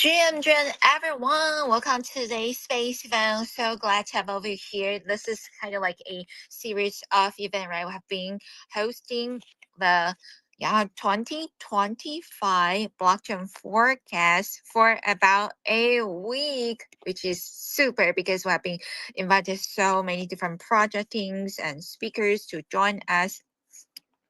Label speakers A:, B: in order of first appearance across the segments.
A: GM, everyone, welcome to today's space event. So glad to have over here. This is kind of like a series of event, right? We have been hosting the 2025 blockchain forecast for about a week, which is super because we have been invited so many different project teams and speakers to join us.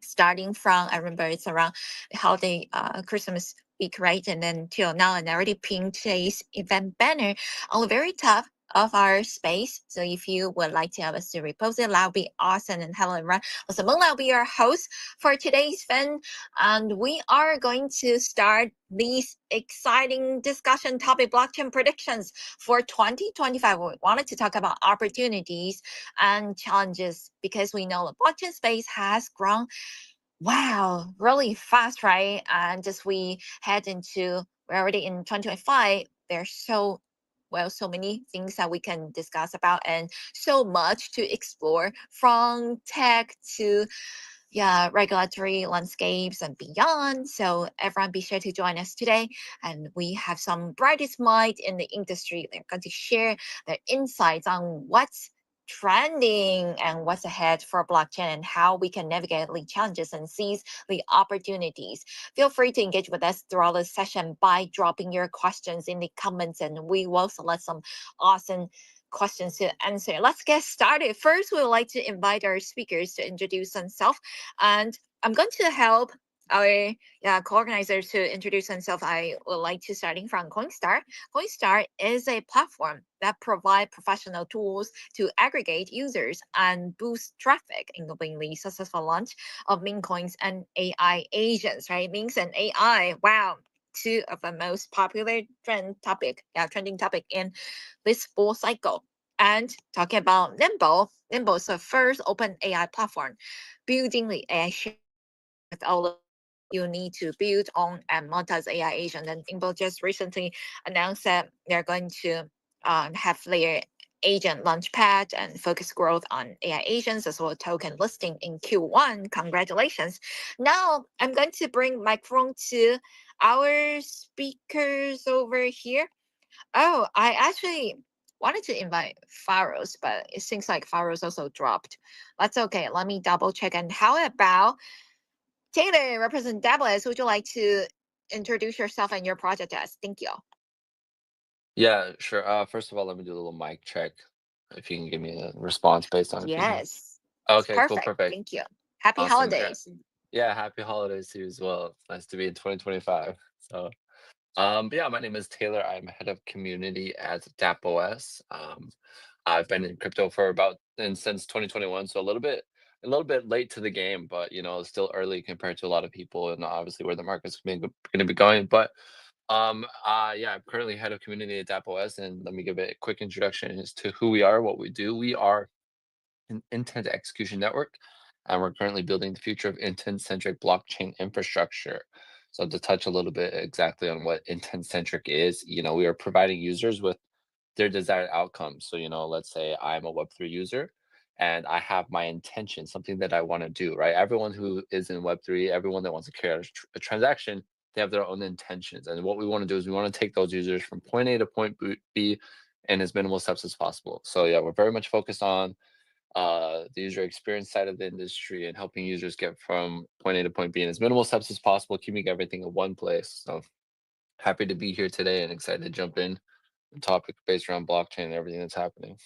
A: Starting from, I remember it's around the holiday Christmas week, right? And then till now, and I already pinned today's event banner on the very top of our space. So if you would like to have us to repost it, that would be awesome. And hello everyone. Also, Meng will be your host for today's event. And we are going to start these exciting discussion topic blockchain predictions for 2025. We wanted to talk about opportunities and challenges because we know the blockchain space has grown really fast, right? And as we head into, we're already in 2025, there's so many things that we can discuss about and so much to explore from tech to regulatory landscapes and beyond. So everyone be sure to join us today. And we have some brightest minds in the industry. They're going to share their insights on what's trending and what's ahead for blockchain and how we can navigate the challenges and seize the opportunities. Feel free to engage with us throughout the session by dropping your questions in the comments, and we will select some awesome questions to answer. Let's get started. First, we would like to invite our speakers to introduce themselves, and I'm going to help our co-organizers to introduce themselves. I would like to starting from Coinstar. Coinstar is a platform that provides professional tools to aggregate users and boost traffic, including the successful launch of meme coins and AI agents, right? Memes and AI, wow, two of the most popular trending topic in this full cycle. And talking about Nimble, Nimble is the first open AI platform building the AI with all the you need to build on and monetize AI agent. And Nimble just recently announced that they're going to have their agent launchpad and focus growth on AI agents as well as token listing in Q1. Congratulations. Now I'm going to bring microphone to our speakers over here. Oh, I actually wanted to invite Faros, but it seems like Faros also dropped. That's okay. Let me double check. And how about Taylor, represent Dabblers? Would you like to introduce yourself and your project to us? Thank you.
B: Yeah, sure. First of all, let me do a little mic check. If you can give me a response based on if you can.
A: Yes, it's
B: Okay, cool,
A: perfect.
B: perfect.
A: Thank you. Happy
B: Awesome. Yeah.
A: holidays.
B: Yeah, happy holidays to you as well. It's nice to be in 2025. So, but yeah, my name is Taylor. I'm head of community at DAppOS. I've been in crypto for about and since 2021, so a little bit late to the game, but still early compared to a lot of people and obviously where the market's going to be going. But yeah, I'm currently head of community at DAppOS, and let me give it a quick introduction as to who we are, what we do. We are an intent execution network, and we're currently building the future of intent-centric blockchain infrastructure. So to touch a little bit exactly on what intent-centric is, we are providing users with their desired outcomes. So, let's say I'm a Web3 user and I have my intention, something that I want to do, right? Everyone who is in Web3, everyone that wants to carry out a transaction, they have their own intentions. And what we want to do is we want to take those users from point A to point B in as minimal steps as possible. So yeah, we're very much focused on the user experience side of the industry and helping users get from point A to point B in as minimal steps as possible, keeping everything in one place. So happy to be here today and excited to jump in the topic based around blockchain and everything that's happening.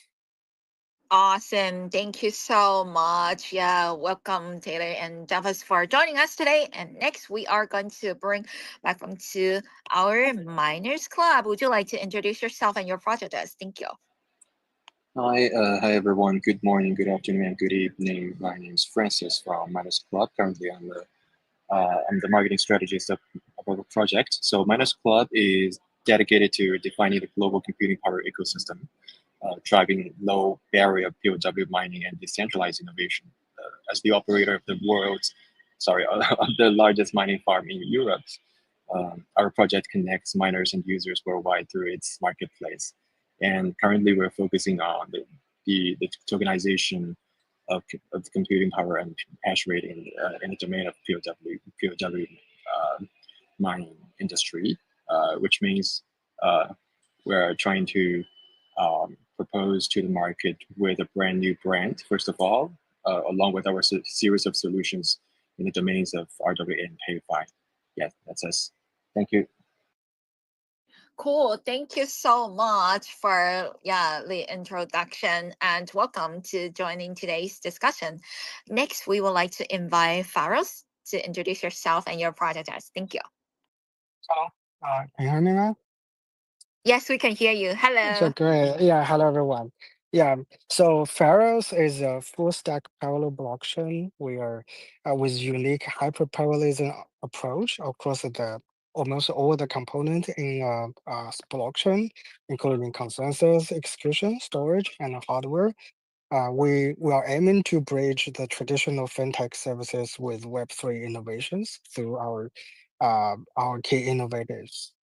A: Awesome. Thank you so much. Yeah, welcome Taylor and Javas for joining us today. And next we are going to bring back from to our Miners Club. Would you like to introduce yourself and your project to us? Thank you.
C: Hi everyone. Good morning, good afternoon, and good evening. My name is Francis from Minus Club. Currently, I'm the marketing strategist of our project. So Minus Club is dedicated to defining the global computing power ecosystem, driving low barrier POW mining and decentralized innovation. As the operator of of the largest mining farm in Europe, our project connects miners and users worldwide through its marketplace. And currently, we're focusing on the tokenization of the computing power and hash rate in the domain of POW mining industry, which means we're trying to propose to the market with a brand new brand, first of all, along with our series of solutions in the domains of RWA and PayFi. Yeah, that's us. Thank you.
A: Cool. Thank you so much for the introduction and welcome to joining today's discussion. Next, we would like to invite Faros to introduce yourself and your project as. Thank you.
D: Hello. Can you hear me now?
A: Yes, we can hear you. Hello.
D: So great. Yeah, hello everyone. Yeah, so Pharos is a full stack parallel blockchain. We are with unique hyperparallelism approach across the almost all the components in blockchain, including consensus, execution, storage, and hardware. We are aiming to bridge the traditional fintech services with Web3 innovations through our key innovators.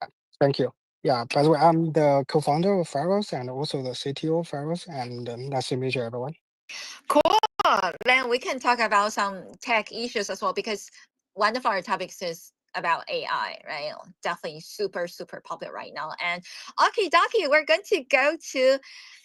D: Yeah, thank you. Yeah, by the way, I'm the co-founder of Pharos and also the CTO of Pharos, and nice to meet you, everyone.
A: Cool. Then we can talk about some tech issues as well, because one of our topics is about AI, right? Definitely super, super popular right now. And okay, Doki, we're going to go to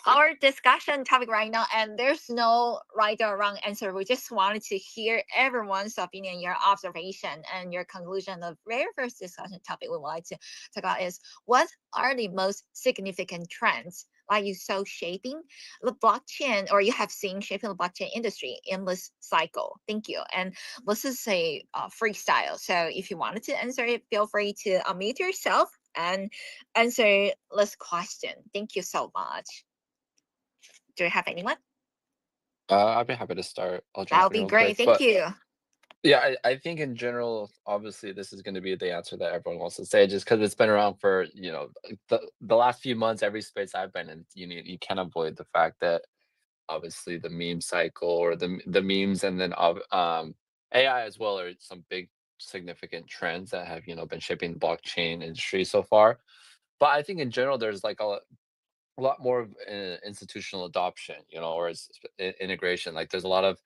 A: our discussion topic right now. And there's no right or wrong answer. We just wanted to hear everyone's opinion, your observation, and your conclusion. The very first discussion topic we would like to talk about is what are the most significant trends like you saw shaping the blockchain, or you have seen shaping the blockchain industry in this cycle? Thank you. And this is a freestyle. So if you wanted to answer it, feel free to unmute yourself and answer this question. Thank you so much. Do you have anyone?
B: I'd be happy to start. I'll
A: That
B: jump
A: would
B: in
A: be
B: real
A: great.
B: quick.
A: Thank
B: But
A: you.
B: yeah, I think in general, obviously, this is going to be the answer that everyone wants to say, just because it's been around for the last few months. Every space I've been in, you can't avoid the fact that obviously the meme cycle or the memes, and then AI as well, are some big significant trends that have been shaping the blockchain industry so far. But I think in general, there's like a lot more of institutional adoption, or integration. Like there's a lot of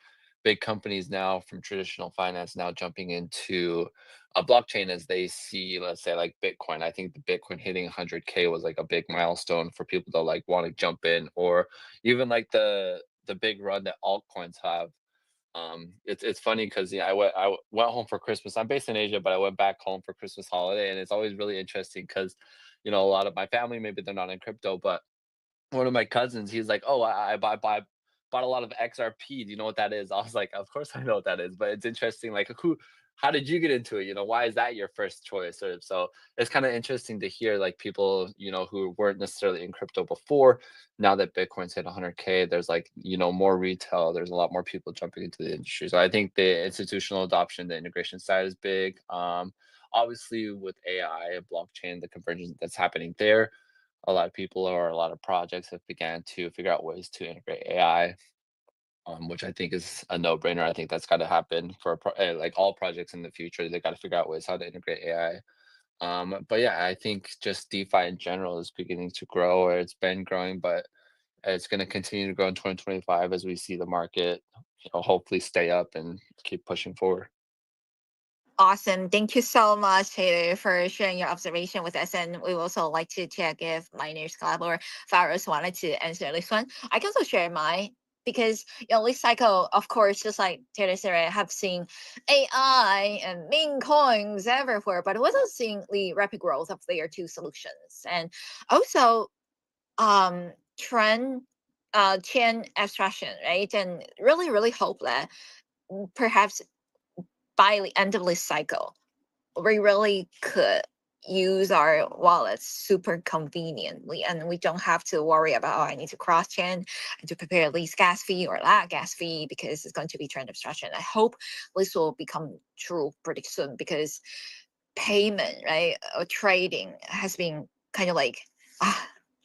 B: big companies now from traditional finance now jumping into a blockchain as they see, let's say, like Bitcoin. I think the Bitcoin hitting 100K was like a big milestone for people to like want to jump in, or even like the big run that altcoins have. It's funny because I went home for Christmas. I'm based in Asia, but I went back home for Christmas holiday, and it's always really interesting because a lot of my family, maybe they're not in crypto, but one of my cousins, he's like, "Oh, bought a lot of XRP. Do you know what that is?" I was like, "Of course I know what that is," but it's interesting. Like, how did you get into it? Why is that your first choice? Or so it's kind of interesting to hear like people, who weren't necessarily in crypto before. Now that Bitcoin's hit 100K, there's like more retail. There's a lot more people jumping into the industry. So I think the institutional adoption, the integration side is big. Obviously, with AI, blockchain, the convergence that's happening there, a lot of people or a lot of projects have began to figure out ways to integrate AI, which I think is a no-brainer. I think that's got to happen for like all projects in the future. They got to figure out ways how to integrate AI. But yeah, I think just DeFi in general is beginning to grow, or it's been growing, but it's going to continue to grow in 2025 as we see the market, hopefully stay up and keep pushing forward.
A: Awesome. Thank you so much, Taylor, for sharing your observation with us. And we would also like to check if Miners Club or Faros wanted to answer this one. I can also share mine because this cycle, of course, just like Taylor said, I have seen AI and meme coins everywhere, but also seeing the rapid growth of layer 2 solutions. And also trend chain abstraction, right? And really, really hope that perhaps by the end of this cycle, we really could use our wallets super conveniently, and we don't have to worry about, I need to cross chain and to prepare at least gas fee or that gas fee because it's going to be trend abstraction. I hope this will become true pretty soon, because payment, right, or trading has been kind of like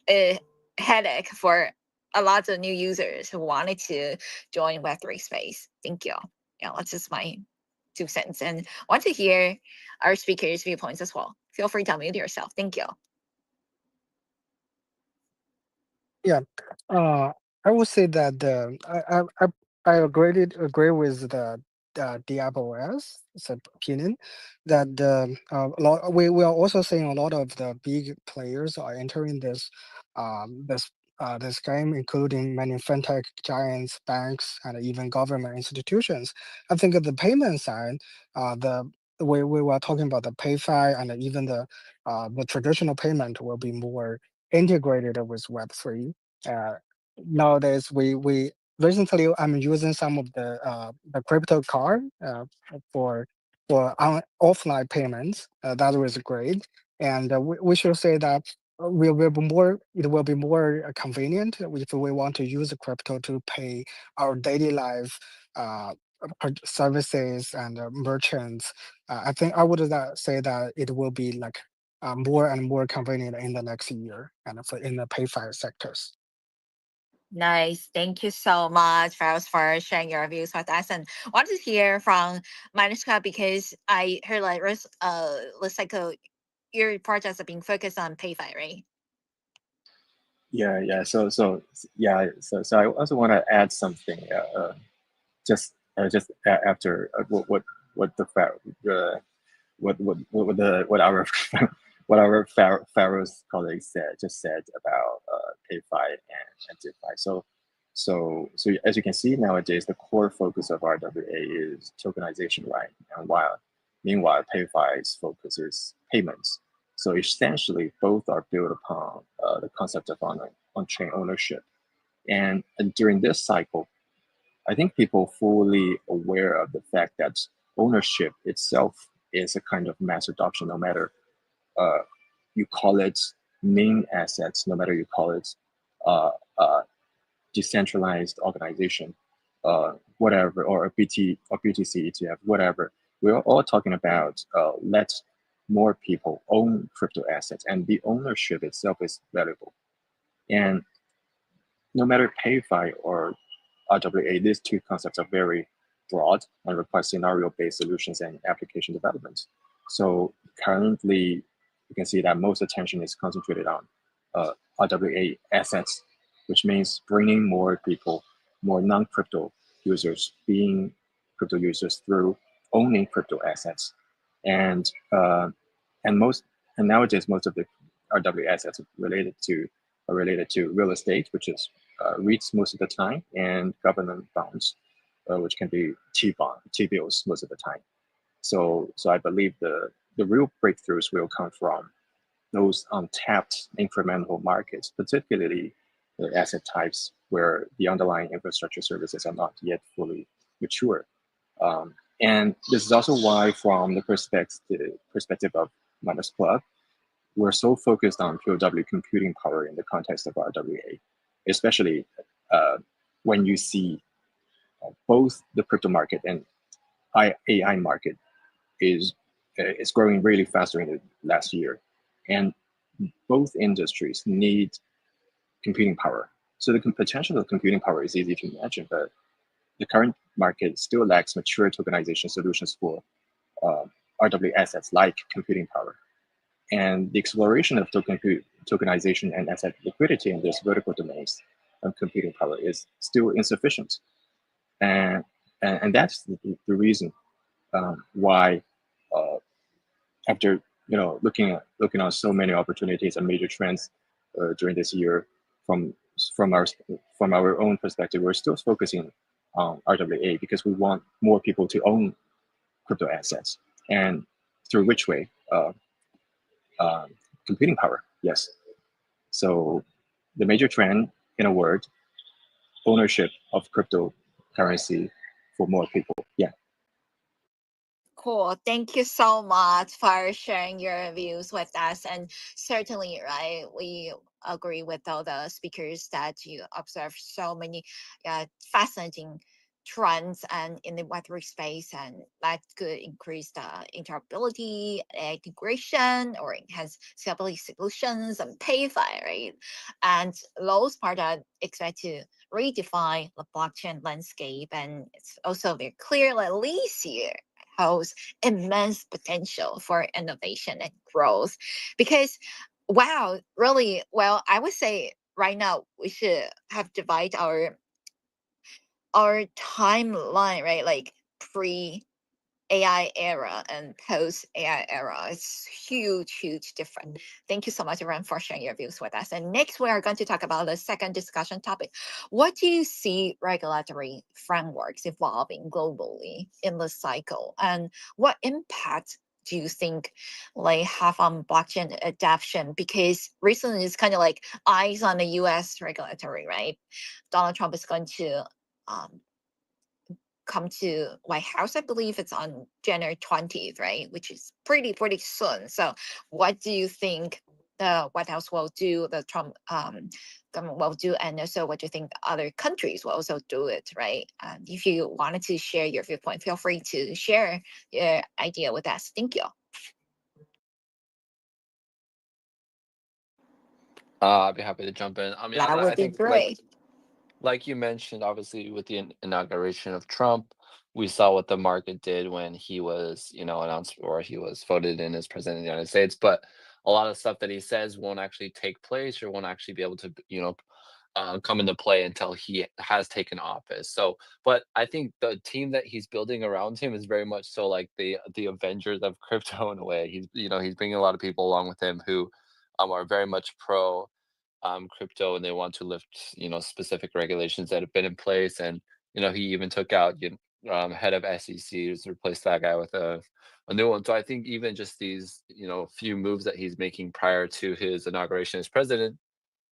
A: a headache for a lot of new users who wanted to join Web3 space. Thank you. Yeah, that's just my 2 cents, and want to hear our speakers' viewpoints as well. Feel free to unmute yourself. Thank you.
D: Yeah, I would say that I agree with DFOS opinion that we are also seeing a lot of the big players are entering this game, including many fintech giants, banks, and even government institutions. I think at the payment side, the we were talking about the PayFi and even the traditional payment will be more integrated with Web3. Uh, Nowadays, we recently I'm using some of the crypto card for offline payments. That was great, and we should say that we will be more. It will be more convenient if we want to use crypto to pay our daily life services and merchants. I think I would say that it will be like more and more convenient in the next year and in the PayFi sectors.
A: Nice. Thank you so much, Faros, for sharing your views with us. And wanted to hear from Maniska because I heard like looks like your projects are being focused on PayFi, right?
C: Yeah. So I also want to add something. Just after what the what our Pharaoh's colleagues said about PayFi and DeFi. So as you can see nowadays, the core focus of RWA is tokenization, right? And meanwhile PayFi's focus is payments. So essentially, both are built upon the concept of on-chain ownership. And during this cycle, I think people fully aware of the fact that ownership itself is a kind of mass adoption, no matter you call it main assets, no matter you call it uh, uh, decentralized organization, whatever, or a BTC ETF, whatever. We're all talking about let more people own crypto assets, and the ownership itself is valuable. And no matter PayFi or RWA, these two concepts are very broad and require scenario-based solutions and application development. So currently, you can see that most attention is concentrated on RWA assets, which means bringing more people, more non-crypto users, being crypto users through owning crypto assets, and nowadays most of the RWA assets are related to real estate, which is REITs most of the time, and government bonds, which can be T-bills most of the time. So I believe the real breakthroughs will come from those untapped incremental markets, particularly the asset types where the underlying infrastructure services are not yet fully mature. And this is also why, from the perspective of Miners Club, we're so focused on POW computing power in the context of RWA, especially when you see both the crypto market and AI market is growing really fast during the last year, and both industries need computing power. So the potential of computing power is easy to imagine, but the current market still lacks mature tokenization solutions for RWA assets like computing power. And the exploration of tokenization and asset liquidity in these vertical domains of computing power is still insufficient. And that's the reason why, after looking at so many opportunities and major trends during this year, from our own perspective, we're still focusing on RWA because we want more people to own crypto assets, and through which way computing power. Yes. So the major trend, in a word, ownership of cryptocurrency for more people. Yeah.
A: Cool. Thank you so much for sharing your views with us. And certainly, right, we agree with all the speakers that you observe so many fascinating trends and in the Web3 space, and that could increase the interoperability, integration, or enhance scalability solutions and PayFi, right? And those part are expected to redefine the blockchain landscape. And it's also very clear that this year holds immense potential for innovation and growth, because wow, really, well, I would say right now we should have divide our timeline, right? Like pre-AI era and post-AI era. It's huge different. Thank you so much, everyone, for sharing your views with us. And next, we are going to talk about the second discussion topic. What do you see regulatory frameworks evolving globally in the cycle, and what impact do you think like have on blockchain adoption? Because recently it's kind of like eyes on the US regulatory, right? Donald Trump is going to come to White House. I believe it's on January 20th, right? Which is pretty soon. So what do you think the White House will do, the Trump government will do, and also what do you think other countries will also do it, right? If you wanted to share your viewpoint, feel free to share your idea with us. Thank you.
B: I'd be happy to jump in. I mean,
A: That
B: I
A: would be
B: think like
A: great.
B: like you mentioned, obviously with the inauguration of Trump, we saw what the market did when he was, announced or he was voted in as president of the United States. But a lot of stuff that he says won't actually take place or won't actually be able to, come into play until he has taken office. So, but I think the team that he's building around him is very much so like the Avengers of crypto in a way. He's bringing a lot of people along with him who are very much pro crypto, and they want to lift specific regulations that have been in place. And he even took out head of SEC to replace that guy with a new one. So I think even just these few moves that he's making prior to his inauguration as president,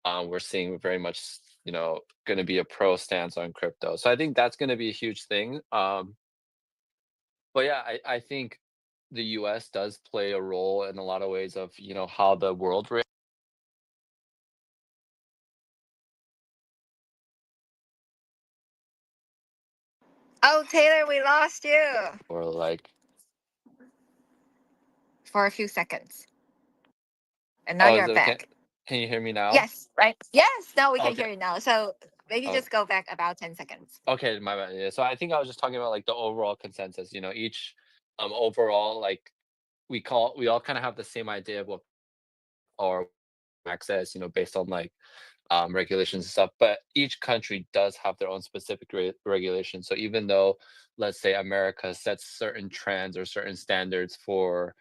B: we're seeing very much going to be a pro stance on crypto. So I think that's going to be a huge thing. But yeah, I think the US does play a role in a lot of ways of how the world
A: Oh, Taylor, we lost you
B: or like
A: for a few seconds. And now you're
B: can
A: back.
B: can you hear me now?
A: Yes, right. Yes, now we can
B: Okay.
A: hear you now. So maybe
B: Oh,
A: just go back about 10 seconds.
B: okay, my bad. Yeah. So I think I was just talking about like the overall consensus. Each overall like we all kind of have the same idea of what our access, based on like regulations and stuff. But each country does have their own specific regulations. So even though, let's say, America sets certain trends or certain standards for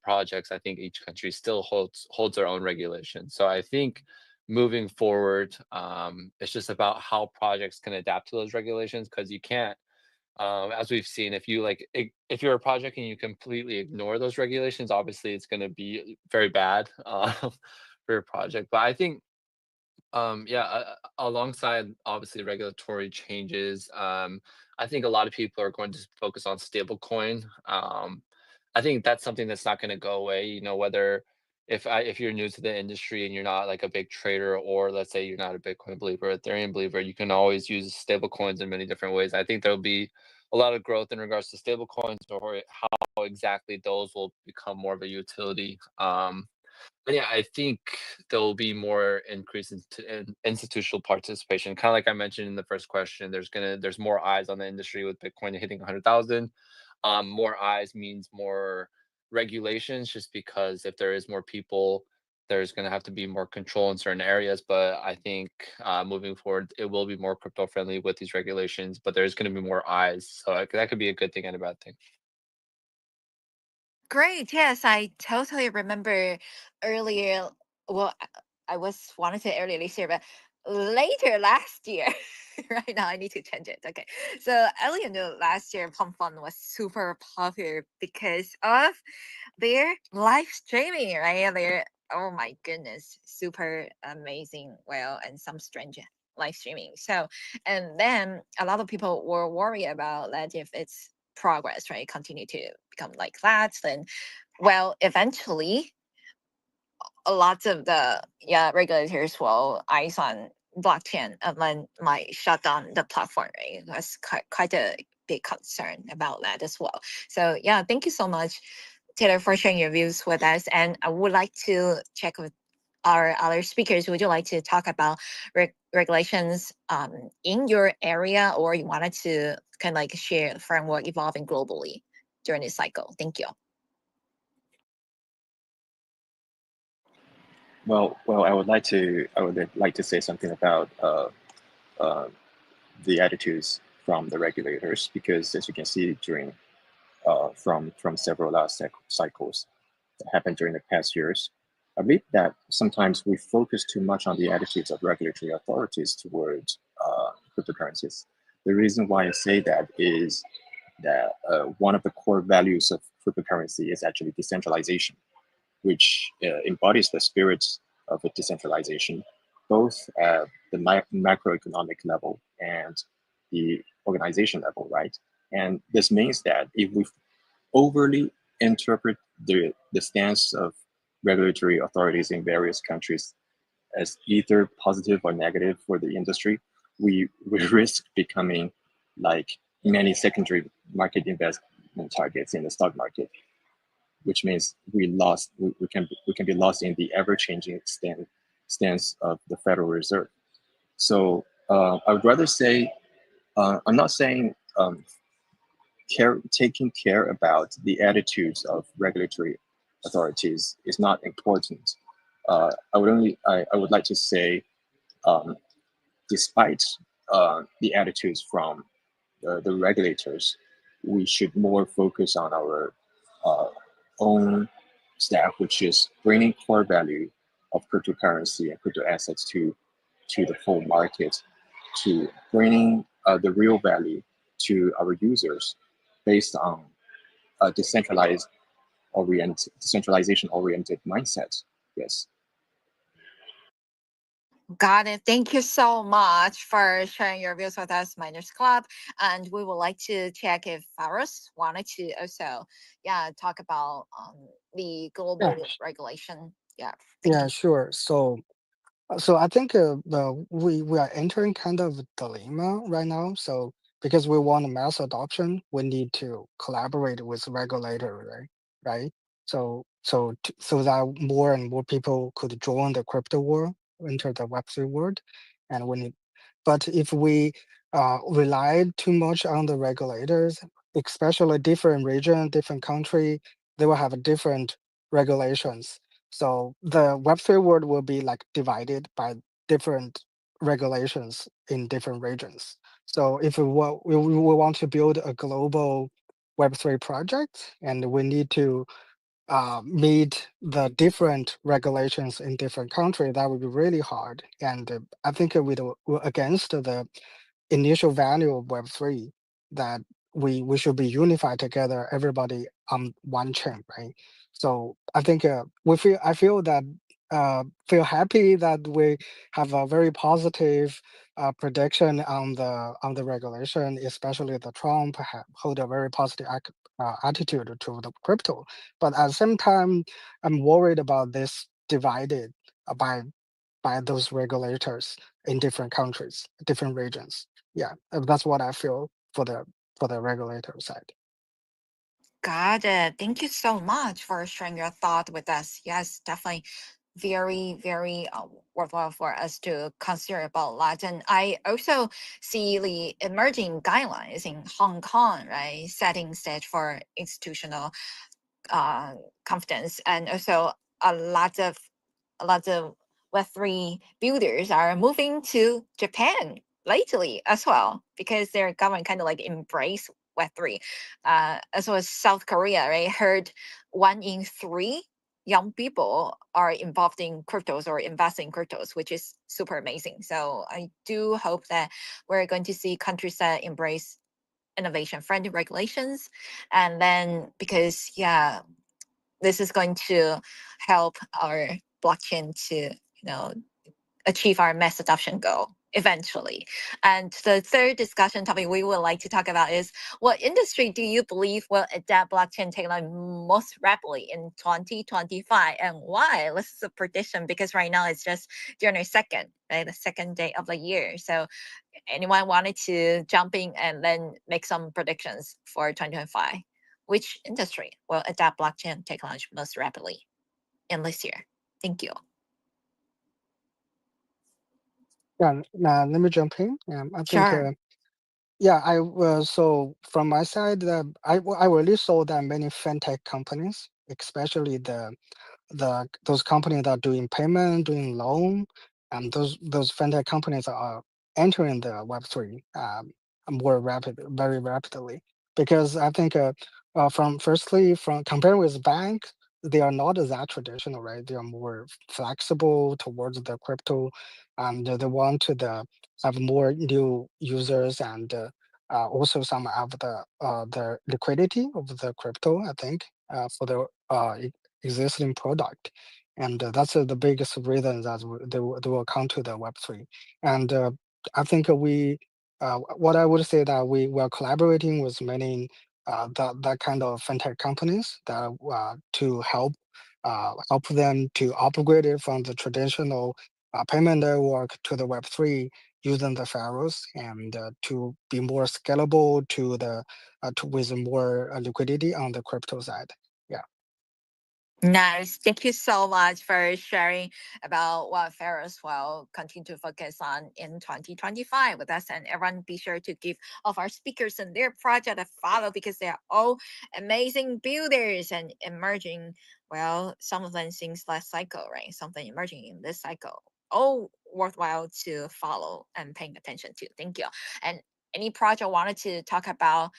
B: projects, I think each country still holds their own regulations. So I think moving forward, it's just about how projects can adapt to those regulations, because you can't. As we've seen, if you if you're a project and you completely ignore those regulations, obviously it's going to be very bad for your project. But I think yeah, alongside obviously regulatory changes, I think a lot of people are going to focus on stablecoin. I think that's something that's not going to go away. Whether if you're new to the industry and you're not like a big trader, or let's say you're not a Bitcoin believer, Ethereum believer, you can always use stablecoins in many different ways. I think there'll be a lot of growth in regards to stablecoins, or how exactly those will become more of a utility. But yeah, I think there will be more increase in institutional participation. Kind of like I mentioned in the first question, there's more eyes on the industry with Bitcoin hitting 100,000. More eyes means more regulations, just because if there is more people, there's going to have to be more control in certain areas. But I think moving forward, it will be more crypto friendly with these regulations. But there's going to be more eyes, so that could be a good thing and a bad thing.
A: Great. Yes, I totally remember earlier. Well, I was wanted to say earlier this year, but later last year. Right now, I need to change it. Okay. So earlier in the last year, Pump Fund was super popular because of their live streaming, right? They're, oh my goodness, super amazing. Well, and some strange live streaming. So, and then a lot of people were worried about that if it's progress, right? Continue to become like that, then, well, eventually, a lot of the regulators will eyes on blockchain and then might shut down the platform, right? That's quite a big concern about that as well. So yeah, thank you so much, Taylor, for sharing your views with us. And I would like to check with our other speakers. Would you like to talk about regulations in your area, or you wanted to kind of like share the framework evolving globally during this cycle? Thank you.
C: Well, I would like to say something about the attitudes from the regulators, because as you can see during from several cycles that happened during the past years, I believe that sometimes we focus too much on the attitudes of regulatory authorities towards cryptocurrencies. The reason why I say that is that one of the core values of cryptocurrency is actually decentralization, which embodies the spirit of a decentralization, both at the macroeconomic level and the organization level, right? And this means that if we overly interpret the stance of regulatory authorities in various countries as either positive or negative for the industry, we risk becoming like many secondary market investment targets in the stock market, which means we can be lost in the ever-changing stance of the Federal Reserve. So I would rather say, I'm not saying taking care about the attitudes of regulatory authorities is not important. I would like to say, despite the attitudes from the regulators, we should more focus on our own staff, which is bringing core value of cryptocurrency and crypto assets to the full market, to bringing the real value to our users based on a decentralization oriented mindset. Yes.
A: Got it. Thank you so much for sharing your views with us, Miners Club. And we would like to check if Faris wanted to also, talk about the global regulation. Yeah.
D: Yeah, sure. So I think we are entering kind of a dilemma right now. So because we want mass adoption, we need to collaborate with regulator, right? Right. So that more and more people could join the crypto world, enter the Web3 world, and we need. But if we rely too much on the regulators, especially different region, different country, they will have different regulations. So the Web3 world will be like divided by different regulations in different regions. So if we want to build a global Web3 project, and we need to meet the different regulations in different countries, that would be really hard. And I think we're against the initial value of Web3, that we should be unified together, everybody on one chain, right? So I think I feel that feel happy that we have a very positive prediction on the regulation, especially the Trump hold a very positive attitude to the crypto. But at the same time, I'm worried about this divided by those regulators in different countries, different regions. Yeah, that's what I feel for the regulator side.
A: Got it. Thank you so much for sharing your thought with us. Yes, definitely very, very worthwhile for us to consider about that. And I also see the emerging guidelines in Hong Kong, right, setting stage for institutional confidence, and also a lot of Web3 builders are moving to Japan lately as well, because their government kind of like embrace Web3, as well as South Korea. Right, heard 1 in 3 young people are involved in cryptos or investing in cryptos, which is super amazing. So I do hope that we're going to see countries that embrace innovation friendly regulations, and then because this is going to help our blockchain to achieve our mass adoption goal eventually. And the third discussion topic we would like to talk about is, what industry do you believe will adapt blockchain technology most rapidly in 2025, and why? This is a prediction because right now it's just January 2nd, right, the second day of the year. So anyone wanted to jump in and then make some predictions for 2025? Which industry will adapt blockchain technology most rapidly in this year? Thank you.
D: Yeah, now let me jump in. I think
A: Sure.
D: yeah, so from my side, I really saw that many fintech companies, especially those companies that are doing payment, doing loan, and those fintech companies are entering the Web3. very rapidly. Because I think from comparing with bank, they are not that traditional, right? They are more flexible towards the crypto, and they want to have more new users and also some of the liquidity of the crypto. I think for the existing product, and that's the biggest reason that they will come to the Web3. And I think what I would say that we are collaborating with many that kind of fintech companies that to help them to upgrade it from the traditional payment network to the Web3 using the Pharaohs, and to be more scalable to with more liquidity on the crypto side. Yeah.
A: Nice. Thank you so much for sharing about what Ferris will continue to focus on in 2025 with us. And everyone, be sure to give all of our speakers and their project a follow, because they're all amazing builders and emerging. Well, some of them since last cycle, right? Something emerging in this cycle. All worthwhile to follow and paying attention to. Thank you. And any project wanted to talk about,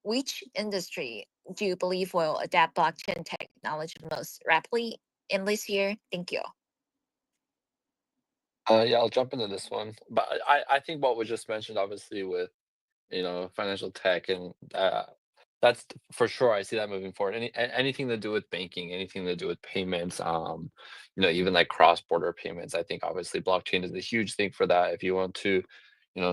A: which industry do you believe will adapt blockchain technology most rapidly in this year? Thank you.
B: Yeah, I'll jump into this one. But I think what was just mentioned, obviously, with financial tech, and that's for sure. I see that moving forward. Anything to do with banking, anything to do with payments, even like cross-border payments. I think obviously blockchain is a huge thing for that. If you want to,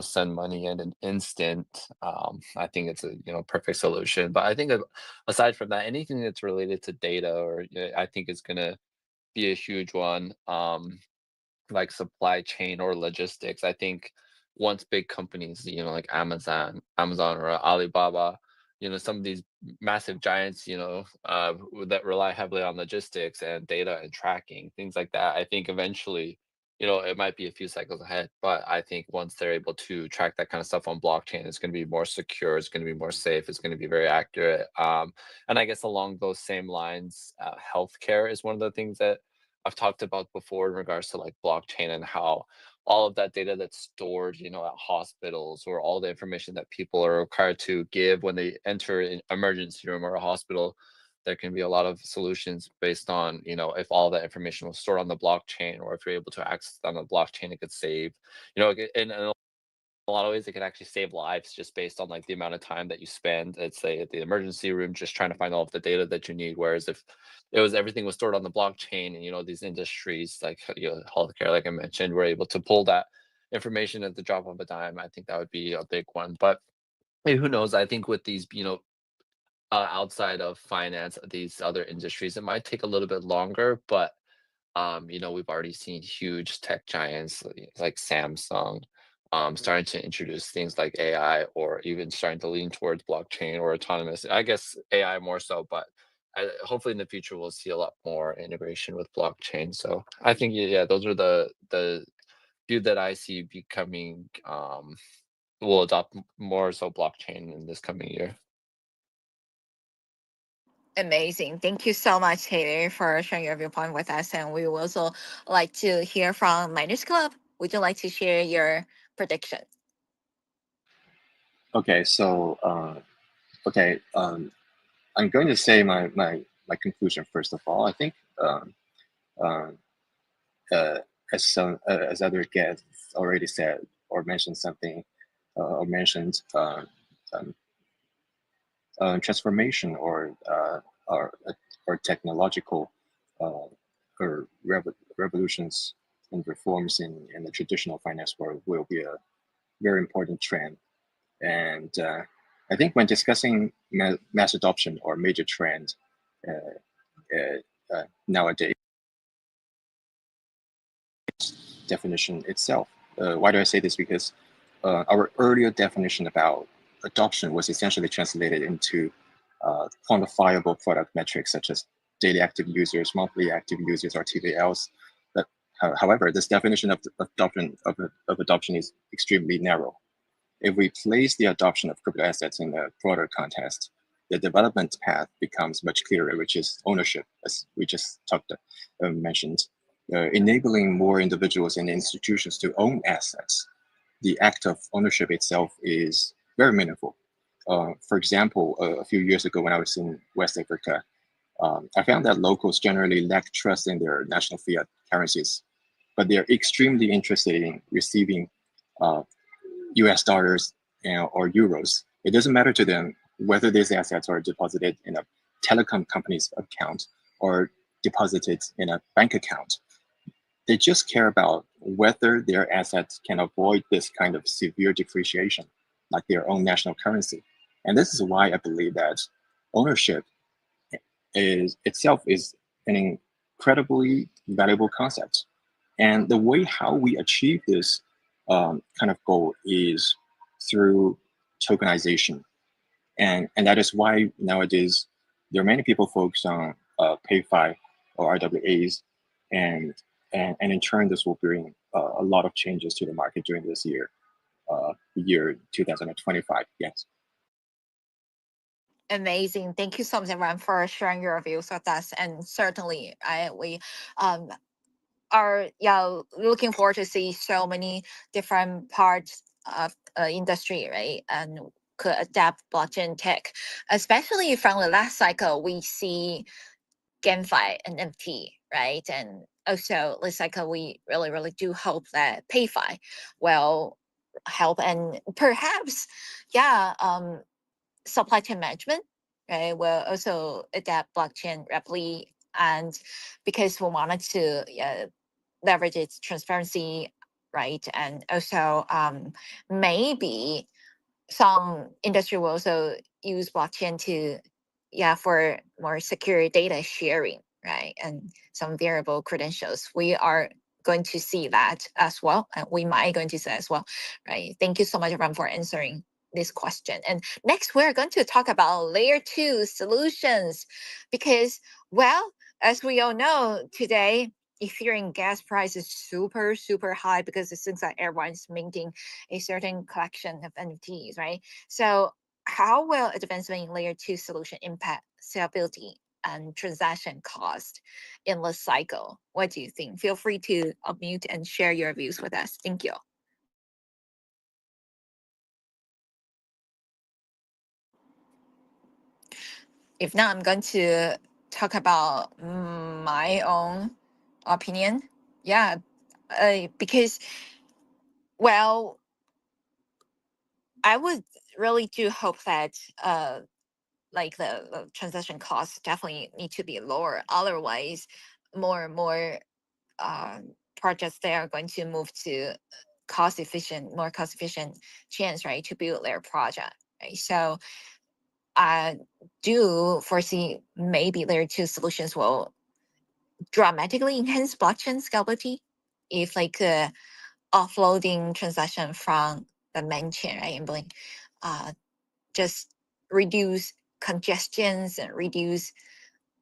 B: send money in an instant, I think it's a perfect solution. But I think aside from that, anything that's related to data, or I think is gonna be a huge one. Like supply chain or logistics. I think once big companies, like Amazon or Alibaba, some of these massive giants, that rely heavily on logistics and data and tracking, things like that. I think eventually, it might be a few cycles ahead, but I think once they're able to track that kind of stuff on blockchain, it's going to be more secure, it's going to be more safe, it's going to be very accurate. And I guess along those same lines, healthcare is one of the things that I've talked about before in regards to like blockchain, and how all of that data that's stored, at hospitals, or all the information that people are required to give when they enter an emergency room or a hospital, there can be a lot of solutions based on, if all that information was stored on the blockchain, or if you're able to access it on the blockchain, it could save, in a lot of ways it could actually save lives, just based on like the amount of time that you spend, let's say, at the emergency room, just trying to find all of the data that you need. Whereas if everything was stored on the blockchain, and these industries like healthcare, like I mentioned, were able to pull that information at the drop of a dime, I think that would be a big one. But hey, who knows? I think with these, outside of finance, these other industries, it might take a little bit longer. But we've already seen huge tech giants like Samsung, starting to introduce things like AI, or even starting to lean towards blockchain or autonomous. I guess AI more so, but hopefully in the future we'll see a lot more integration with blockchain. So I think, yeah, those are the few that I see becoming, will adopt more so blockchain in this coming year.
A: Amazing. Thank you so much, Taylor, for sharing your viewpoint with us. And we would also like to hear from Miners Club. Would you like to share your prediction?
C: Okay, so I'm going to say my conclusion first of all. I think uh, as other guests already said or mentioned something or mentioned um, transformation or technological or revolutions and reforms in the traditional finance world will be a very important trend. And I think when discussing mass adoption or major trend nowadays, definition itself. Why do I say this? Because our earlier definition about adoption was essentially translated into quantifiable product metrics such as daily active users, monthly active users, or TVLs. But however, this definition of adoption is extremely narrow. If we place the adoption of crypto assets in a broader context, the development path becomes much clearer, which is ownership, as we just mentioned. Enabling more individuals and institutions to own assets. The act of ownership itself is very meaningful. For example, a few years ago when I was in West Africa, I found that locals generally lack trust in their national fiat currencies, but they're extremely interested in receiving US dollars or euros. It doesn't matter to them whether these assets are deposited in a telecom company's account or deposited in a bank account. They just care about whether their assets can avoid this kind of severe depreciation, like their own national currency. And this is why I believe that ownership is itself is an incredibly valuable concept. And the way how we achieve this kind of goal is through tokenization. And that is why nowadays there are many people focused on PayFi or RWAs, and and in turn this will bring a lot of changes to the market during this year, year 2025. Yes.
A: Amazing. Thank you so much, everyone, for sharing your views with us. And certainly, we um, are looking forward to see so many different parts of industry, right? And could adapt blockchain tech, especially from the last cycle. We see GameFi and NFT, right? And also this cycle, we really do hope that PayFi will help, and perhaps, supply chain management, right, will also adapt blockchain rapidly. And because we wanted to leverage its transparency, right? And also maybe some industry will also use blockchain to for more secure data sharing, right? And some variable credentials. We are going to see that as well, and we might going to see as well, right? Thank you so much, everyone, for answering this question. And next, we're going to talk about layer 2 solutions, because, well, as we all know today, Ethereum gas price is super high because it seems like everyone's minting a certain collection of NFTs, right? So how will advancement in layer 2 solution impact scalability and transaction cost in the cycle? What do you think? Feel free to unmute and share your views with us. Thank you. If not, I'm going to talk about my own opinion. Yeah, because, well, I would really do hope that like the transaction costs definitely need to be lower. Otherwise, more and more projects, they are going to move to more cost efficient chance, right, to build their project, right? So I do foresee maybe layer 2 solutions will dramatically enhance blockchain scalability if like offloading transaction from the main chain, right, and Blink, just reduce congestions and reduce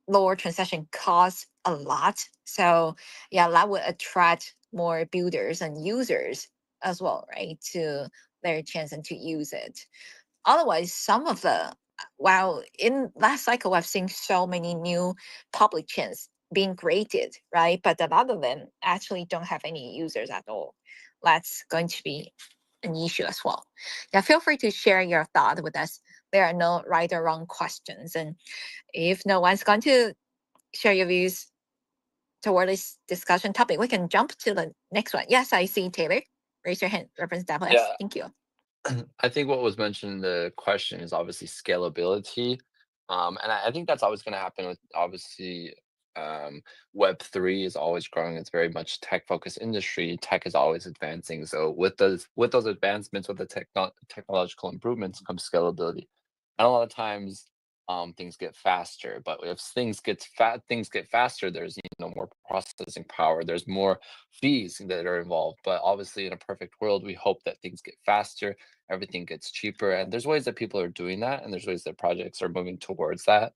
A: lower transaction costs a lot. So yeah, that would attract more builders and users as well, right, to their chance and to use it. Otherwise, some of the, while in last cycle I've seen so many new public chains being created, right, but a lot of them actually don't have any users at all. That's going to be an issue as well. Yeah, feel free to share your thought with us. There are no right or wrong questions, and if no one's going to share your views toward this discussion topic, we can jump to the next one. Yes, I see Taylor. Raise your hand, Representative S.
B: Yeah,
A: Thank you.
B: I think what was mentioned in the question is obviously scalability. And I think that's always going to happen with obviously Web3 is always growing. It's very much tech focused industry. Tech is always advancing. So with those advancements, with the technological improvements comes scalability. And a lot of times things get faster, but if things get faster, there's more processing power, there's more fees that are involved. But obviously in a perfect world, we hope that things get faster, everything gets cheaper, and there's ways that people are doing that, and there's ways that projects are moving towards that.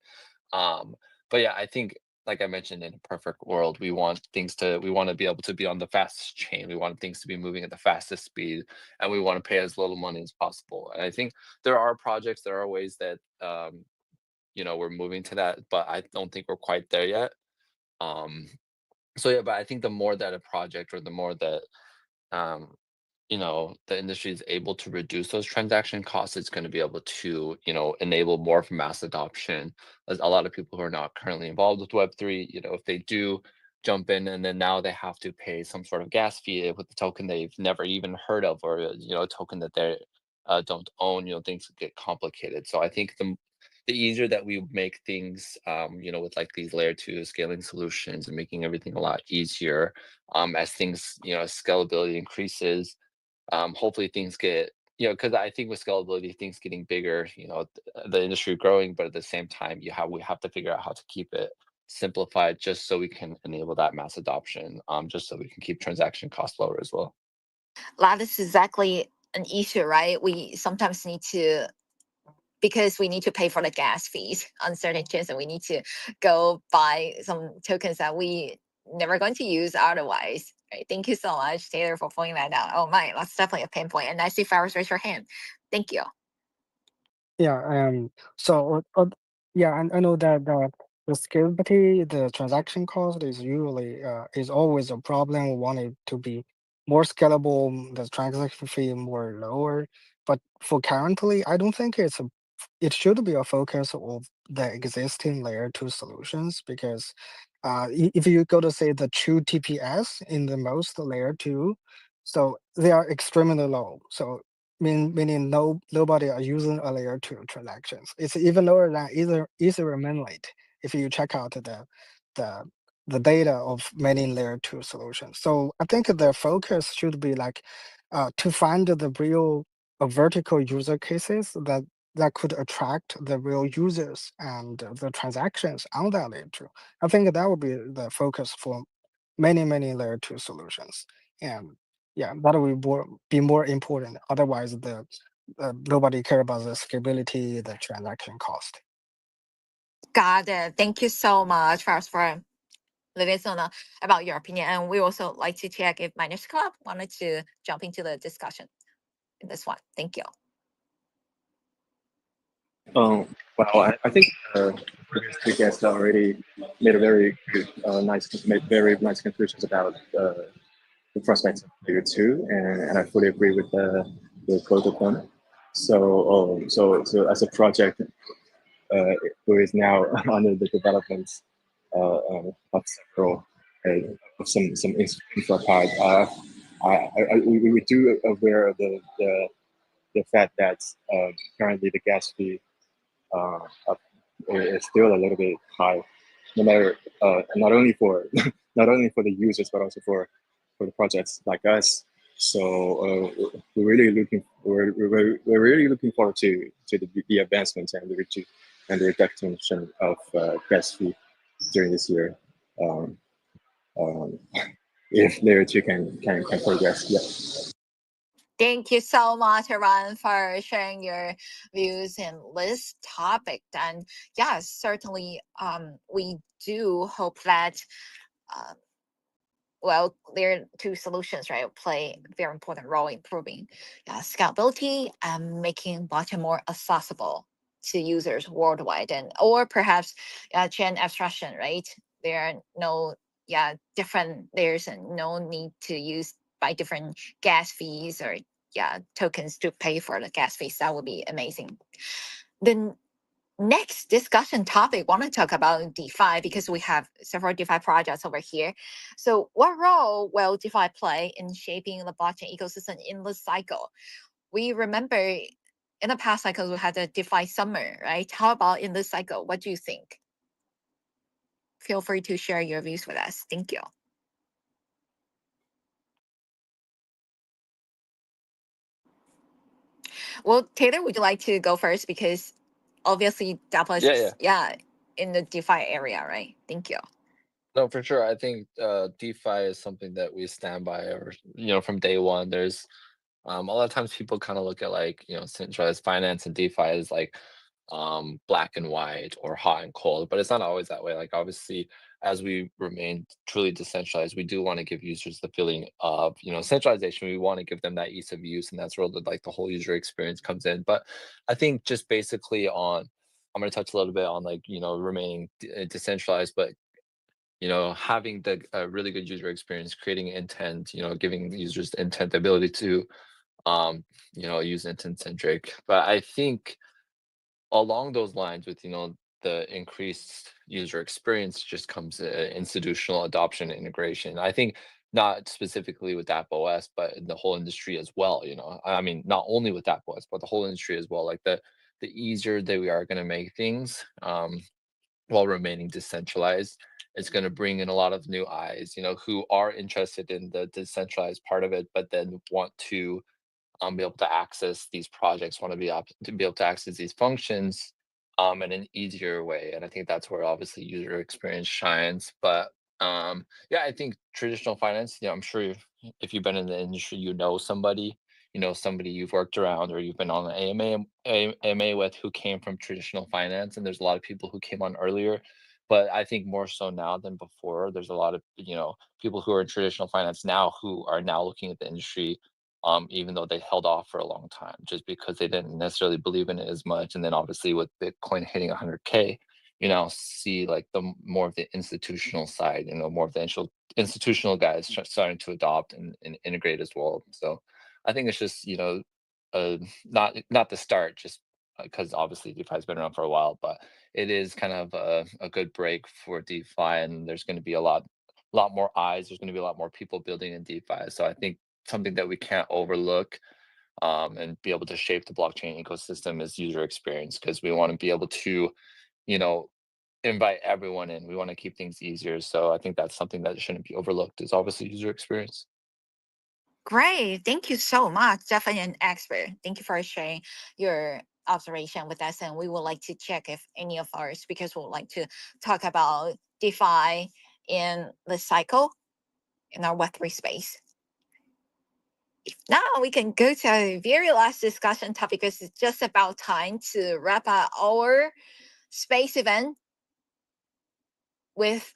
B: um but yeah, I think, like I mentioned, in a perfect world, we want to be able to be on the fastest chain, we want things to be moving at the fastest speed, and we want to pay as little money as possible. And I think there are projects, there are ways that we're moving to that, but I don't think we're quite there yet. um so yeah, but I think the more that a project, or the more that um the industry is able to reduce those transaction costs, it's going to be able to, enable more of mass adoption. As a lot of people who are not currently involved with Web3, if they do jump in and then now they have to pay some sort of gas fee with the token they've never even heard of, or a token that they don't own, things get complicated. So I think the easier that we make things, with like these layer two scaling solutions and making everything a lot easier, as things, as scalability increases, hopefully things get, because I think with scalability, things getting bigger, the industry growing, but at the same time, we have to figure out how to keep it simplified just so we can enable that mass adoption, just so we can keep transaction costs lower as well.
A: That is exactly an issue, right? We sometimes need to, because we need to pay for the gas fees on certain chains, and we need to go buy some tokens that we never going to use otherwise. Right? Thank you so much, Taylor, for pointing that out. Oh my, that's definitely a pain point. And I see Faris raise your hand. Thank you.
D: Yeah, so yeah, I know that the scalability, the transaction cost is usually is always a problem. We want it to be more scalable, the transaction fee more lower. But for currently, I don't think it should be a focus of the existing layer two solutions because if you go to say the true TPS in the most layer two, so they are extremely low. So meaning nobody are using a layer two transactions. It's even lower than either mainnet if you check out the the data of many layer two solutions. So I think the focus should be like to find the real vertical user cases that could attract the real users and the transactions on that layer two. I think that would be the focus for many layer two solutions. And yeah, that will be more important. Otherwise, the nobody care about the scalability, the transaction cost.
A: Got it. Thank you so much, Faris, for letting us know about your opinion. And we also like to check if Miners Club wanted to jump into the discussion in this one. Thank you.
C: Well, I think previous two guests already made a very good, made very nice conclusions about the prospects of layer two, and I fully agree with both of them. So as a project who is now under the development of several of some infra part, we do aware of the fact that currently the gas fee is still a little bit high, no matter not only for not only for the users but also for the projects like us. So we're really looking forward to the advancement and the reduction of gas fee during this year. If layer two can progress, yeah.
A: Thank you so much, Aaron, for sharing your views in this topic. And yes, certainly, we do hope that, uh, well, there are two solutions, right, play a very important role in improving scalability and making blockchain more accessible to users worldwide, and or perhaps chain abstraction, right? There are no different layers and no need to use by different gas fees or tokens to pay for the gas fees. That would be amazing. Then next discussion topic, want to talk about DeFi because we have several DeFi projects over here. So what role will DeFi play in shaping the blockchain ecosystem in this cycle? We remember in the past cycles we had the DeFi summer, right? How about in this cycle? What do you think? Feel free to share your views with us. Thank you. Well, Taylor, would you like to go first? Because obviously Dapper is in the DeFi area, right? Thank you.
B: No, for sure. I think DeFi is something that we stand by, or from day one. There's a lot of times people kind of look at like centralized finance and DeFi as like black and white or hot and cold, but it's not always that way. Like obviously, as we remain truly decentralized, we do want to give users the feeling of centralization. We want to give them that ease of use, and that's where like the whole user experience comes in. But I think just basically on, I'm going to touch a little bit on like remaining decentralized, but having the really good user experience, creating intent, giving users the intent, the ability to use intent centric. But I think along those lines with the increased user experience just comes institutional adoption and integration. I think not specifically with app os but in the whole industry as well. I mean, not only with app os but the whole industry as well, like the easier that we are going to make things, while remaining decentralized, it's going to bring in a lot of new eyes, who are interested in the decentralized part of it but then want to be able to access these projects, want to to be able to access these functions in an easier way. And I think that's where obviously user experience shines. But yeah, I think traditional finance, I'm sure if you've been in the industry, somebody, somebody you've worked around or you've been on an AMA with who came from traditional finance. And there's a lot of people who came on earlier. But I think more so now than before, there's a lot of, people who are in traditional finance now who are now looking at the industry, even though they held off for a long time just because they didn't necessarily believe in it as much. And then obviously with Bitcoin hitting 100K, you now see like more of the institutional side, more of the institutional guys starting to adopt and integrate as well. So I think it's just, not the start, just because obviously DeFi has been around for a while, but it is kind of a good break for DeFi, and there's going to be a lot more eyes. There's going to be a lot more people building in DeFi. So I think something that we can't overlook, and be able to shape the blockchain ecosystem is user experience, because we want to be able to, you know, invite everyone in. We want to keep things easier. So I think that's something that shouldn't be overlooked is obviously user experience.
A: Great. Thank you so much. Definitely an expert. Thank you for sharing your observation with us. And we would like to check if any of our speakers would like to talk about DeFi in the cycle in our Web3 space. If not, we can go to a very last discussion topic because it's just about time to wrap up our space event with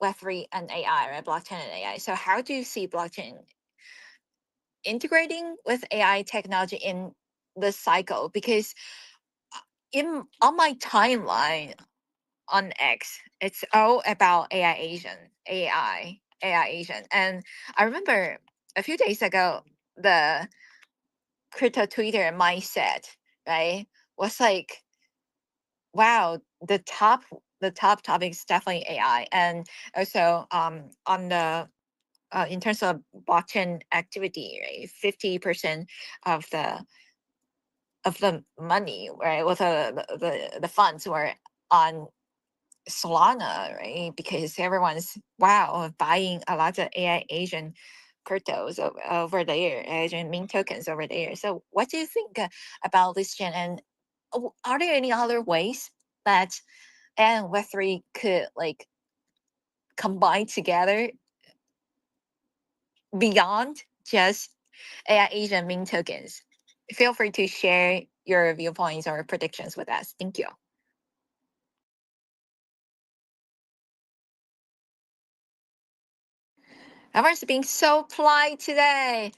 A: Web3 and AI, right? Blockchain and AI. So how do you see blockchain integrating with AI technology in the cycle? Because on my timeline on X, it's all about AI agent. And I remember a few days ago, the crypto Twitter mindset, right, was like, wow, the top topic is definitely AI. And also on the in terms of blockchain activity, right, 50% of the money, right, with the funds were on Solana, right? Because everyone's buying a lot of AI agent cryptos over there, agent mint tokens over there. So what do you think about this gen? And are there any other ways that AI and Web3 could like combine together beyond just AI agent mint tokens? Feel free to share your viewpoints or predictions with us. Thank you. Everyone's being so polite today.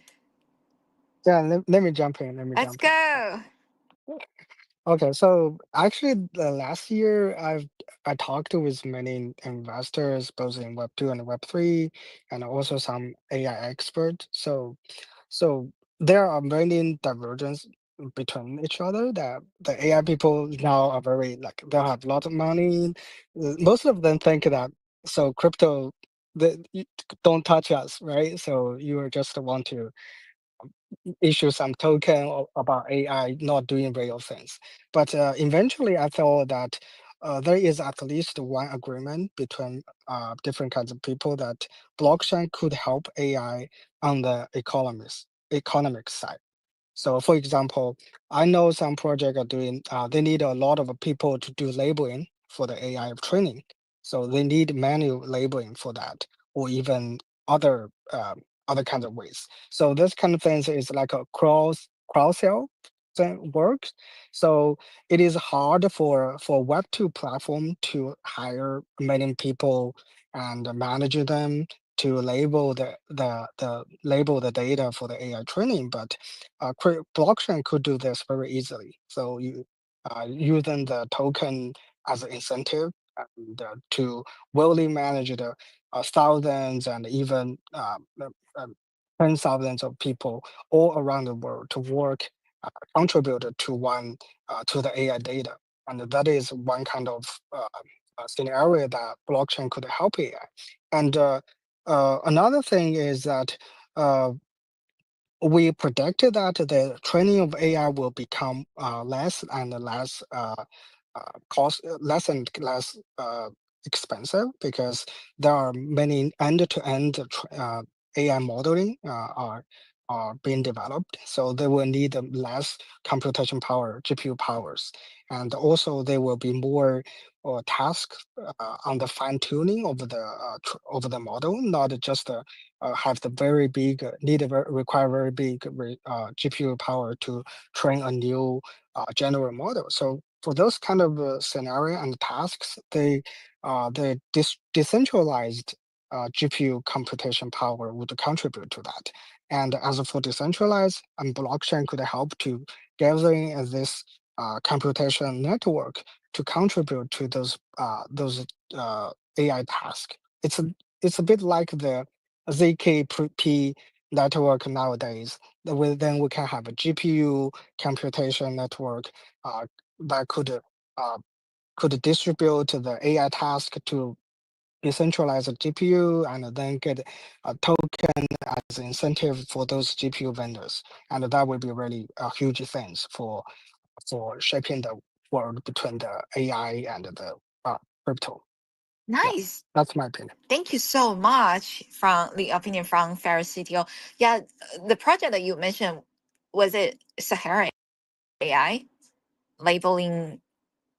D: Yeah, let me jump in.
A: Let's go.
D: Okay, so actually, the last year I talked with many investors, both in Web2 and Web3, and also some AI experts. So there are many divergence between each other. That the AI people now are very like they have a lot of money. Most of them think that so crypto, don't touch us, right? So you are just want to issue some token about AI not doing real things. But eventually, I thought that there is at least one agreement between different kinds of people that blockchain could help AI on the economic side. So, for example, I know some projects are doing. They need a lot of people to do labeling for the AI training. So they need manual labeling for that, or even other other kinds of ways. So this kind of things is like a cross sell thing works. So it is hard for Web2 platform to hire many people and manage them to label the label the data for the AI training, but blockchain could do this very easily. So you using the token as an incentive and to really manage the thousands and even tens thousands of people all around the world to work contribute to one to the AI data, and that is one kind of scenario that blockchain could help AI. And another thing is that uh, we predicted that the training of AI will become less and less cost, less and less expensive, because there are many end-to-end AI modeling are being developed. So they will need less computation power, GPU powers, and also there will be more tasks on the fine-tuning of the model, not just have the very big require very big GPU power to train a new general model. So for those kind of scenario and tasks, the decentralized GPU computation power would contribute to that. And as for decentralized, and blockchain could help to gathering this computation network to contribute to those AI tasks. It's a bit like the ZKP network nowadays. Then we can have a GPU computation network that could distribute the AI task to decentralize a GPU and then get a token as incentive for those GPU vendors. And that would be really a huge things for shaping the world between the AI and the crypto. Yeah,
A: Nice.
D: that's my opinion.
A: Thank you so much from the opinion from Ferris CTO. Yeah, the project that you mentioned, was it Sahara AI labeling?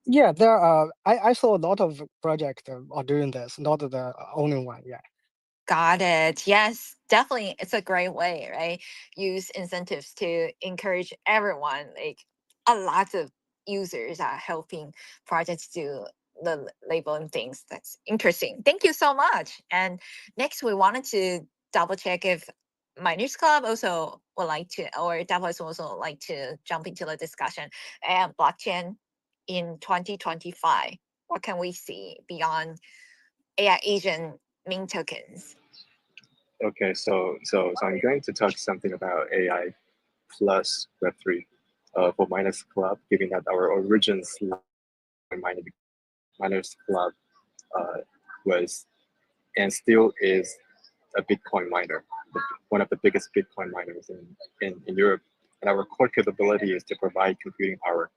D: Yeah, there are. I saw a lot of projects are doing this, not the only one. Yeah.
A: Got it. Yes, definitely. It's a great way, right? Use incentives to encourage everyone. Like a lot of users are helping projects do the labeling things. That's interesting. Thank you so much. And next, we wanted to double check if Miners Club also would like to, or developers also like to jump into the discussion and blockchain in 2025. What can we see beyond AI agent mint tokens?
C: Okay, so I'm going to talk something about AI plus Web3 for Miners Club, given that our origins Miners Club was and still is a Bitcoin miner, one of the biggest Bitcoin miners in Europe. And our core capability is to provide computing power.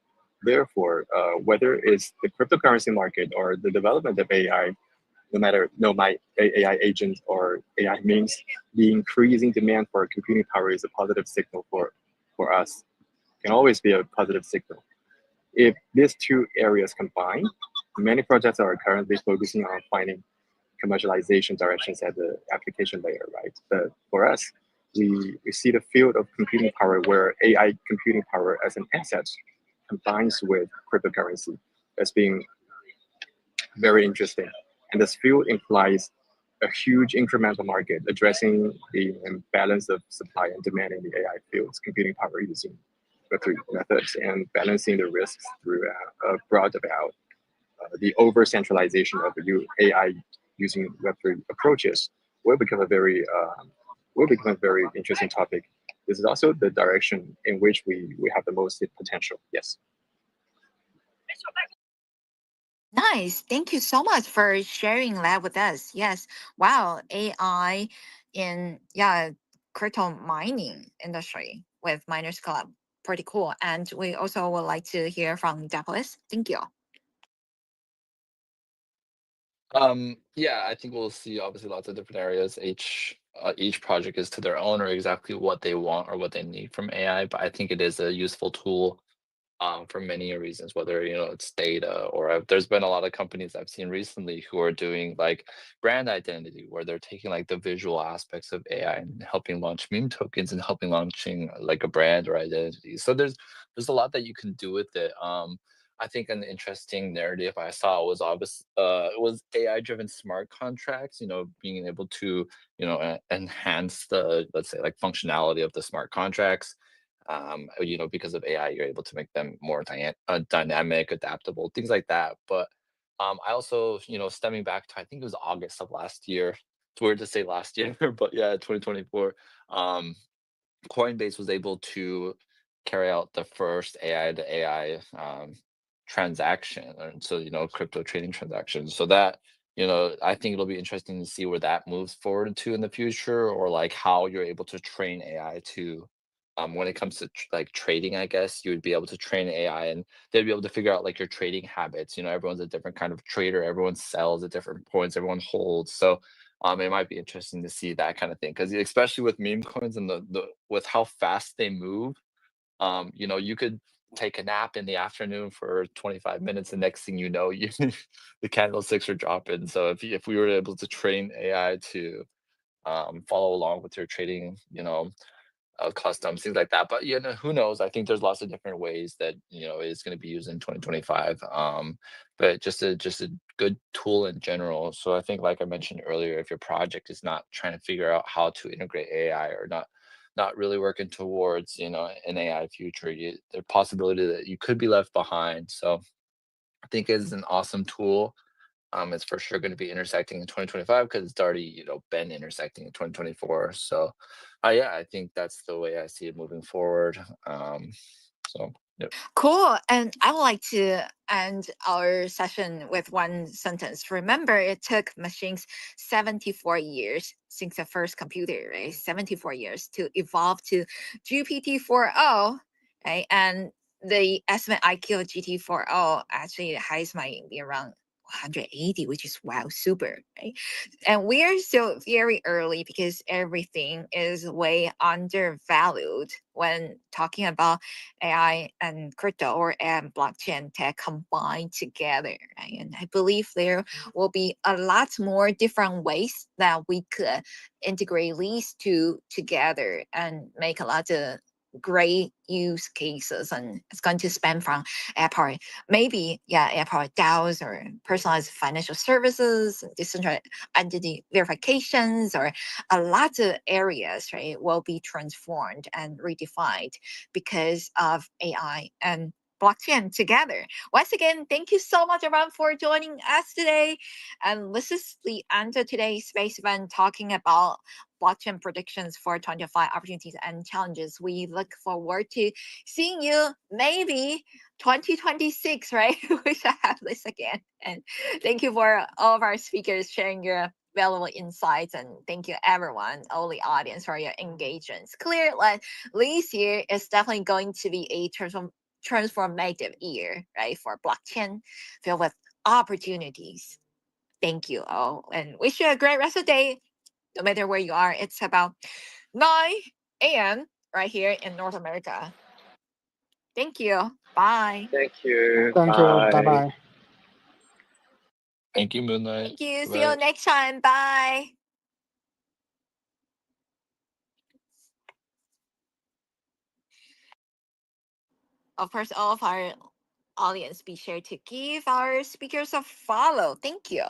C: Therefore, whether it's the cryptocurrency market or the development of AI, my AI agent or AI means, the increasing demand for computing power is a positive signal for us. It can always be a positive signal. If these two areas combine, many projects are currently focusing on finding commercialization directions at the application layer, right? But for us, we see the field of computing power where AI computing power as an asset combines with cryptocurrency as being very interesting. And this field implies a huge incremental market addressing the imbalance of supply and demand in the AI fields, computing power using Web3 methods, and balancing the risks through brought about the over centralization of the AI using Web3 approaches will become a very interesting topic. This is also the direction in which we have the most potential. Yes.
A: Nice. Thank you so much for sharing that with us. Yes. Wow. AI in crypto mining industry with Miners Club. Pretty cool. And we also would like to hear from Dapolis. Thank you.
B: Yeah, I think we'll see obviously lots of different areas. Each project is to their own or exactly what they want or what they need from AI, but I think it is a useful tool for many reasons, whether it's data or there's been a lot of companies I've seen recently who are doing like brand identity, where they're taking like the visual aspects of AI and helping launch meme tokens and helping launching like a brand or identity. So there's a lot that you can do with it. I think an interesting narrative I saw was it was AI driven smart contracts, being able to, enhance the, let's say, like functionality of the smart contracts. Because of AI, you're able to make them more dynamic, adaptable, things like that. But I also, stemming back to I think it was August of last year. It's weird to say last year, but yeah, 2024. Um, Coinbase was able to carry out the first AI to AI transaction, and so crypto trading transactions. So that I think it'll be interesting to see where that moves forward to in the future, or like how you're able to train AI to. When it comes to like trading, I guess you would be able to train AI, and they'd be able to figure out like your trading habits. Everyone's a different kind of trader. Everyone sells at different points. Everyone holds. So it might be interesting to see that kind of thing because especially with meme coins and the with how fast they move, you could take a nap in the afternoon for 25 minutes. The next thing you know, the candlesticks are dropping. So if we were able to train AI to follow along with your trading, customs, things like that. But who knows? I think there's lots of different ways that it's going to be used in 2025. But just a good tool in general. So I think, like I mentioned earlier, if your project is not trying to figure out how to integrate AI or not really working towards an AI future, the possibility that you could be left behind. So I think it's an awesome tool. It's for sure going to be intersecting in 2025 because it's already, been intersecting in 2024. So, yeah, I think that's the way I see it moving forward. So, yep.
A: Cool. And I would like to end our session with one sentence. Remember, it took machines 74 years since the first computer, right? 74 years to evolve to GPT-4o, right? And the estimate IQ of GT4o actually highest might be around 180, which is wow, super, right? And we are still very early because everything is way undervalued when talking about AI and crypto or and blockchain tech combined together. Right? And I believe there will be a lot more different ways that we could integrate these two together and make a lot of great use cases. And it's going to span from airport, maybe, yeah, airport DAOs or personalized financial services, decentralized identity verifications, or a lot of areas, right, will be transformed and redefined because of AI and blockchain together. Once again, thank you so much, everyone, for joining us today. And this is the end of today's space event talking about blockchain predictions for 25 opportunities and challenges. We look forward to seeing you maybe 2026, right? We should have this again. And thank you for all of our speakers sharing your valuable insights, and thank you everyone, all the audience, for your engagements. Clear like this year is definitely going to be a transformative year, right, for blockchain, filled with opportunities. Thank you all, and wish you a great rest of the day. No matter where you are, it's about 9 a.m. right here in North America. Thank you. Bye.
C: Thank you.
D: Thank you. Bye
C: Bye.
D: bye.
B: Thank you, Moonlight.
A: Thank you. See
B: Bye.
A: you next time. Bye. Of course, all of our audience, be sure to give our speakers a follow. Thank you.